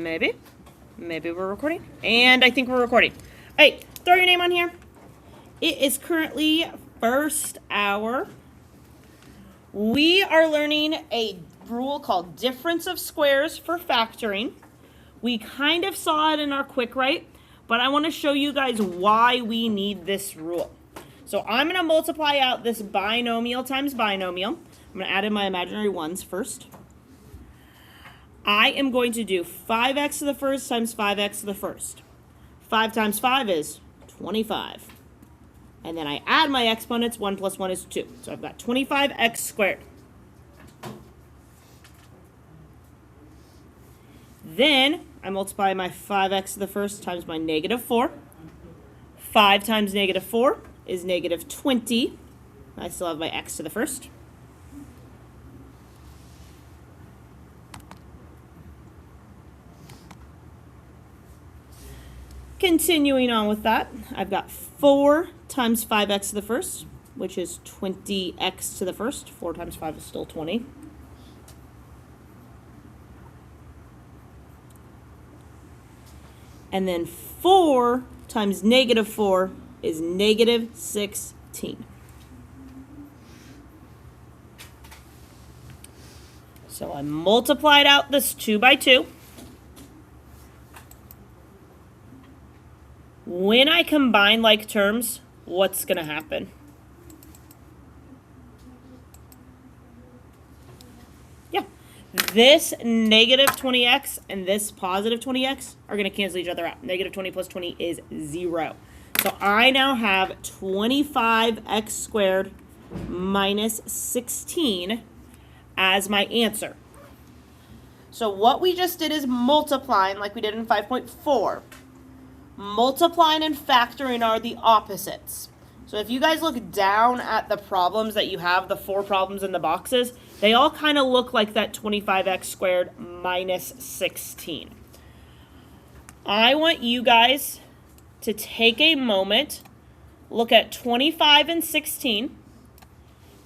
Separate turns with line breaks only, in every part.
Maybe. Maybe we're recording. And I think we're recording. All right, throw your name on here. It is currently first hour. We are learning a rule called difference of squares for factoring. We kind of saw it in our quick write, but I want to show you guys why we need this rule. So I'm going to multiply out this binomial times binomial. I'm going to add in my imaginary ones first. I am going to do 5x to the first times 5x to the first. 5 times 5 is 25. And then I add my exponents. 1 plus 1 is 2. So I've got 25x squared. Then I multiply my 5x to the first times my negative 4. 5 times negative 4 is negative 20. I still have my x to the first. Continuing on with that, I've got 4 times 5x to the first, which is 20x to the first. 4 times 5 is still 20. And then 4 times negative 4 is negative 16. So I multiplied out this 2 by 2. When I combine like terms, what's going to happen? Yeah, this negative 20x and this positive 20x are going to cancel each other out. Negative 20 plus 20 is 0. So I now have 25x squared minus 16 as my answer. So what we just did is multiplying like we did in 5.4. Multiplying and factoring are the opposites. So if you guys look down at the problems that you have, the 4 problems in the boxes, they all kind of look like that 25x squared minus 16. I want you guys to take a moment, look at 25 and 16,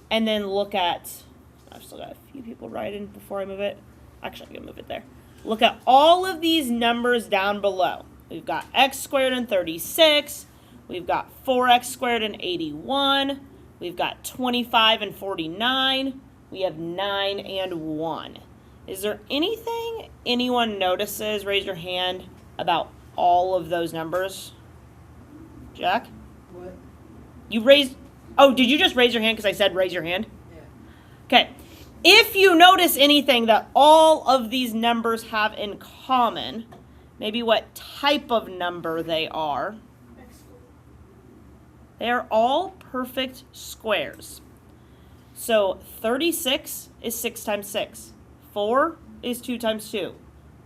and then look at, I've still got a few people writing before I move it. Actually, I'm going to move it there. Look at all of these numbers down below. We've got x squared and 36. We've got 4x squared and 81. We've got 25 and 49. We have 9 and 1. Is there anything anyone notices? Raise your hand about all of those numbers. Jack?
What?
You raised... Oh, did you just raise your hand because I said raise your hand?
Yeah.
Okay. If you notice anything that all of these numbers have in common... Maybe what type of number they are. They are all perfect squares. So 36 is 6 times 6. 4 is 2 times 2.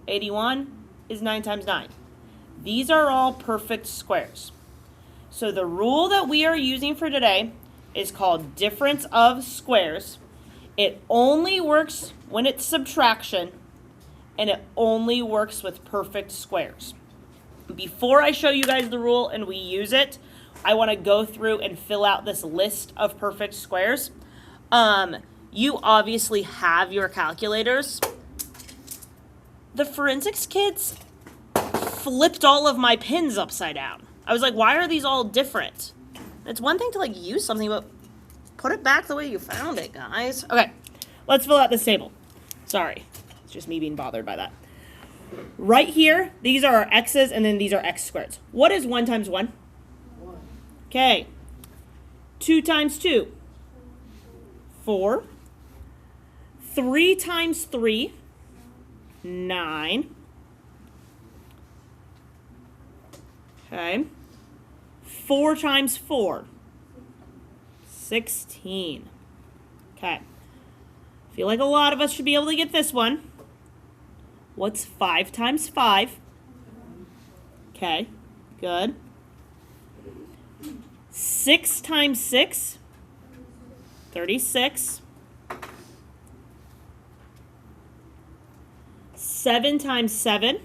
81 is 9 times 9. These are all perfect squares. So the rule that we are using for today is called difference of squares. It only works when it's subtraction. And it only works with perfect squares. Before I show you guys the rule and we use it, I want to go through and fill out this list of perfect squares. You obviously have your calculators. The forensics kids flipped all of my pins upside down. I was like, why are these all different? It's one thing to like use something, but put it back the way you found it, guys. Okay, let's fill out this table. Sorry. Just me being bothered by that. Right here, these are our x's, and then these are x squareds. What is 1 times 1?
1.
Okay. 2 times 2? 4. 3 times 3? 9. Okay. 4 times 4? 16. Okay. I feel like a lot of us should be able to get this one. What's 5 times 5? Okay, good. 6 times 6? 36. 7 times 7?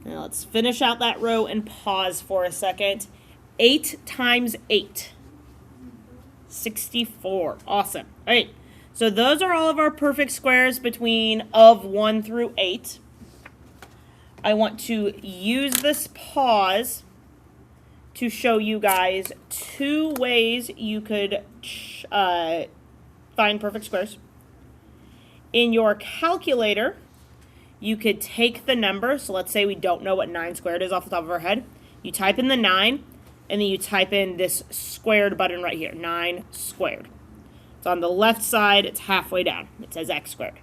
Now let's finish out that row and pause for a second. 8 times 8? 64. Awesome. All right. So those are all of our perfect squares between of 1 through 8. I want to use this pause to show you guys 2 ways you could find perfect squares. In your calculator, you could take the number. So let's say we don't know what 9 squared is off the top of our head. You type in the 9, and then you type in this squared button right here, 9 squared. It's on the left side. It's halfway down. It says x squared.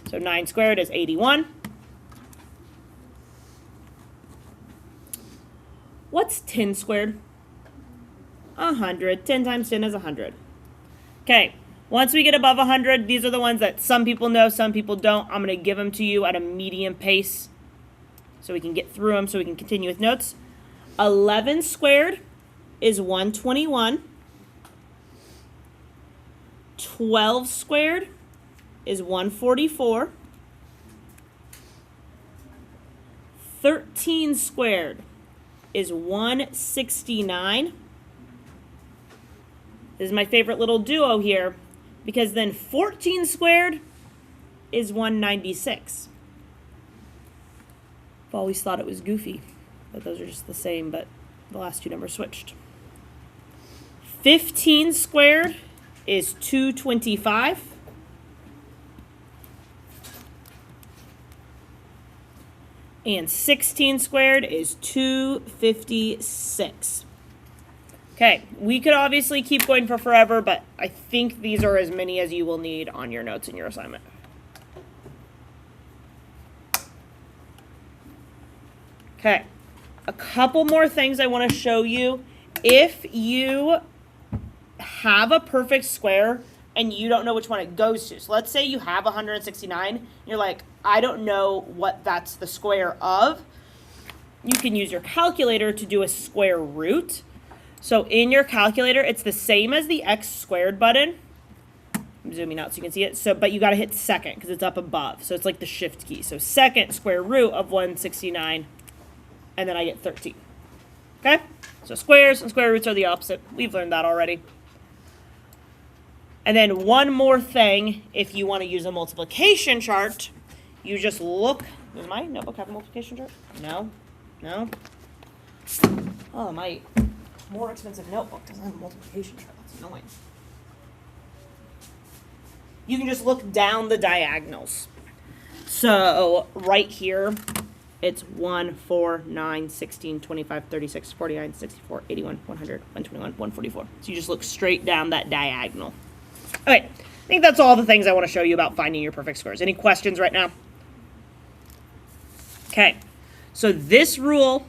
So 9 squared is 81. What's 10 squared? 100. 10 times 10 is 100. Okay, once we get above 100, these are the ones that some people know, some people don't. I'm going to give them to you at a medium pace so we can get through them, so we can continue with notes. 11 squared is 121. 12 squared is 144. 13 squared is 169. This is my favorite little duo here, because then 14 squared is 196. I've always thought it was goofy that those are just the same, but the last 2 numbers switched. 15 squared is 225. And 16 squared is 256. Okay, we could obviously keep going for forever, but I think these are as many as you will need on your notes in your assignment. Okay, a couple more things I want to show you. If you have a perfect square and you don't know which one it goes to. So let's say you have 169, and you're like, I don't know what that's the square of. You can use your calculator to do a square root. So in your calculator, it's the same as the x squared button. I'm zooming out so you can see it. So, but you got to hit second because it's up above. So it's like the shift key. So second square root of 169, and then I get 13. Okay? So squares and square roots are the opposite. We've learned that already. And then one more thing, if you want to use a multiplication chart, you just look. Does my notebook have a multiplication chart? No? No? Oh, my more expensive notebook doesn't have a multiplication chart. That's annoying. You can just look down the diagonals. So right here, it's 1, 4, 9, 16, 25, 36, 49, 64, 81, 100, 121, 144. So you just look straight down that diagonal. Okay, I think that's all the things I want to show you about finding your perfect squares. Any questions right now? Okay, so this rule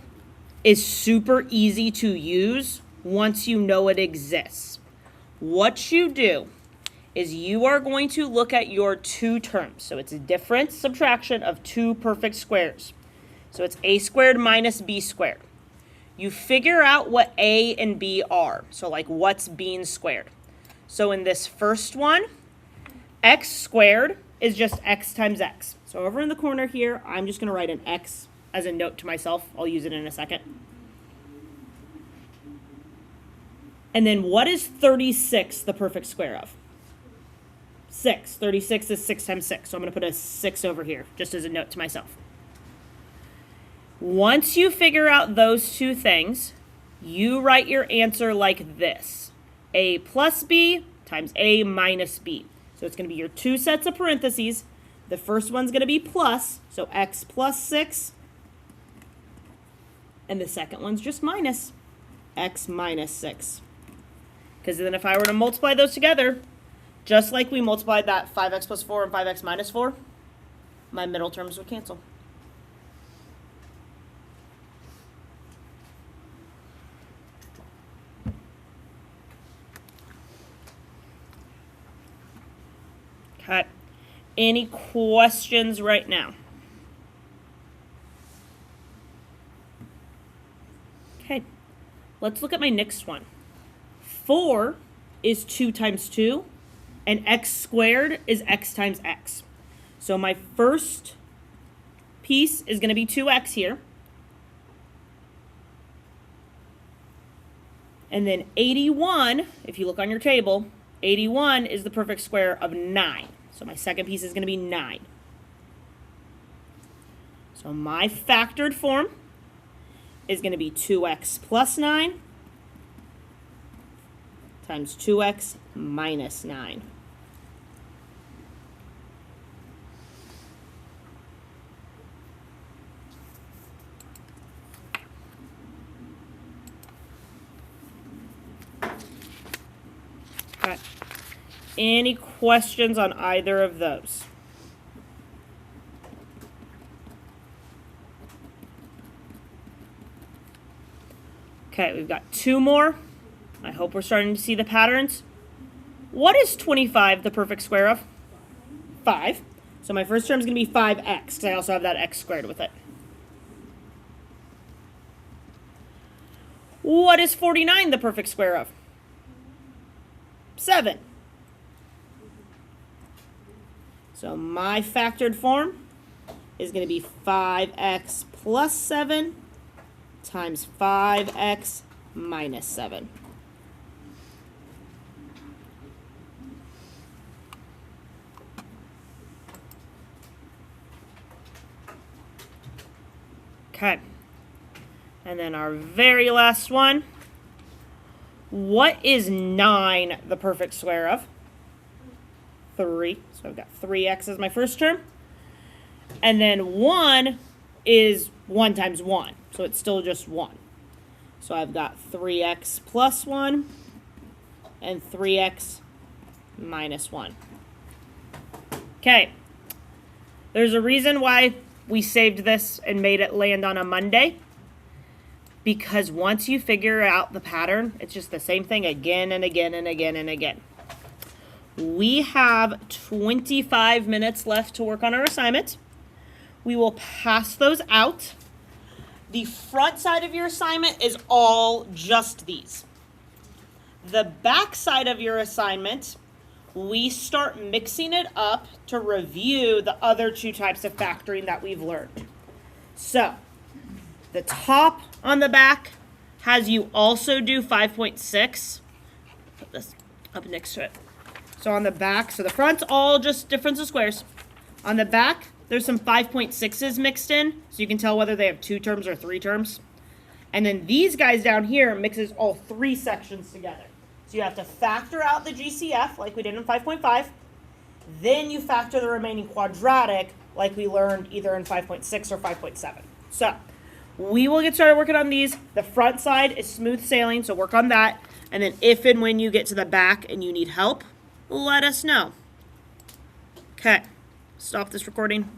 is super easy to use once you know it exists. What you do is you are going to look at your 2 terms. So it's a difference subtraction of 2 perfect squares. So it's a squared minus b squared. You figure out what a and b are. So like what's being squared. So in this first one, x squared is just x times x. So over in the corner here, I'm just going to write an x as a note to myself. I'll use it in a second. And then what is 36 the perfect square of? 6. 36 is 6 times 6. So I'm going to put a 6 over here just as a note to myself. Once you figure out those 2 things, you write your answer like this. A plus b times a minus b. So it's going to be your 2 sets of parentheses. The first one's going to be plus, so x plus 6. And the second one's just minus, x minus 6. Because then if I were to multiply those together, just like we multiplied that 5x plus 4 and 5x minus 4, my middle terms would cancel. Okay. Any questions right now? Okay. Let's look at my next one. 4 is 2 times 2, and x squared is x times x. So my first piece is going to be 2x here. And then 81, if you look on your table, 81 is the perfect square of 9. So my second piece is going to be 9. So my factored form is going to be 2x plus 9 times 2x minus 9. Okay. Any questions on either of those? Okay, we've got 2 more. I hope we're starting to see the patterns. What is 25 the perfect square of? 5. So my first term is going to be 5x, because I also have that x squared with it. What is 49 the perfect square of? 7. So my factored form is going to be 5x plus 7 times 5x minus 7. Okay. And then our very last one. What is 9 the perfect square of? 3. So I've got 3x as my first term. And then 1 is 1 times 1. So it's still just 1. So I've got 3x plus 1 and 3x minus 1. Okay. There's a reason why we saved this and made it land on a Monday. Because once you figure out the pattern, it's just the same thing again and again and again and again. We have 25 minutes left to work on our assignment. We will pass those out. The front side of your assignment is all just these. The back side of your assignment, we start mixing it up to review the other 2 types of factoring that we've learned. So, the top on the back has you also do 5.6. Put this up next to it. So on the back, so the front's all just difference of squares. On the back, there's some 5.6s mixed in, so you can tell whether they have 2 terms or 3 terms. And then these guys down here mixes all 3 sections together. So you have to factor out the GCF like we did in 5.5. Then you factor the remaining quadratic like we learned either in 5.6 or 5.7. So we will get started working on these. The front side is smooth sailing, so work on that. And then if and when you get to the back and you need help, let us know. Okay, stop this recording.